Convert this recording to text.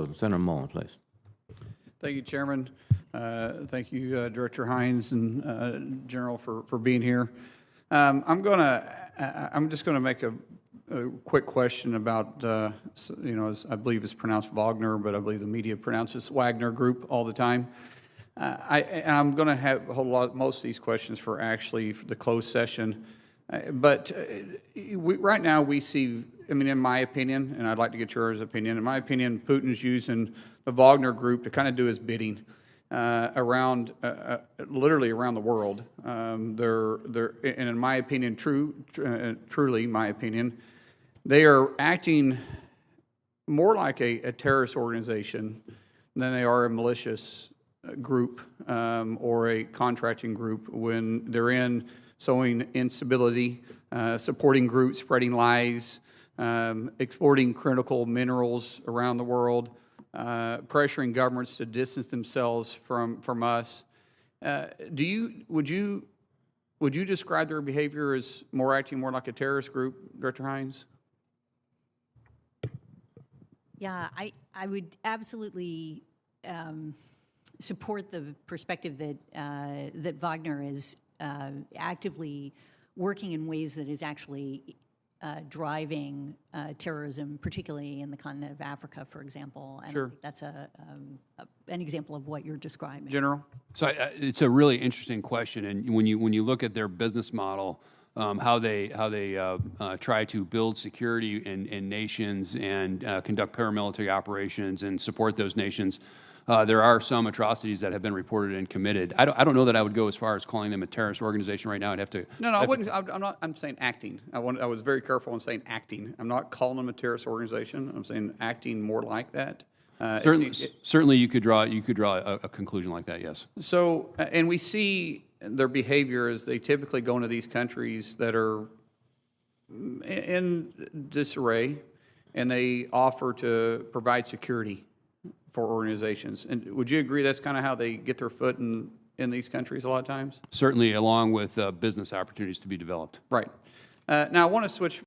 President. Senator Mullin, please. Thank you, Chairman. Thank you, Director Hines and General for being here. I'm just going to make a quick question about, as I believe it's pronounced Wagner, but I believe the media pronounces Wagner Group all the time. I'm going to have most of these questions for the closed session. But right now we see, in my opinion, and I'd like to get yours opinion, in my opinion, Putin's using the Wagner Group to kind of do his bidding literally around the world. And in my opinion, truly my opinion, they are acting more like a terrorist organization than they are a malicious group or a contracting group when they're sowing instability, supporting groups, spreading lies, exporting critical minerals around the world, pressuring governments to distance themselves from us. Would you describe their behavior as acting more like a terrorist group, Director Hines? Yeah, I would absolutely support the perspective that Wagner is actively working in ways that is actually driving terrorism, particularly in the continent of Africa, for example. And sure. That's an example of what you're describing. General? So it's a really interesting question, and when you look at their business model, how they try to build security in nations and conduct paramilitary operations and support those nations. There are some atrocities that have been reported and committed. I don't know that I would go as far as calling them a terrorist organization right now. I'd have to. No, I wouldn't. I'm saying acting. I was very careful in saying acting. I'm not calling them a terrorist organization. I'm saying acting more like that. Certainly, you could draw a conclusion like that. Yes. So, and we see their behavior as they typically go into these countries that are in disarray, and they offer to provide security for organizations. And would you agree that's kind of how they get their foot in these countries a lot of times? Certainly, along with business opportunities to be developed. Right. Now, I want to switch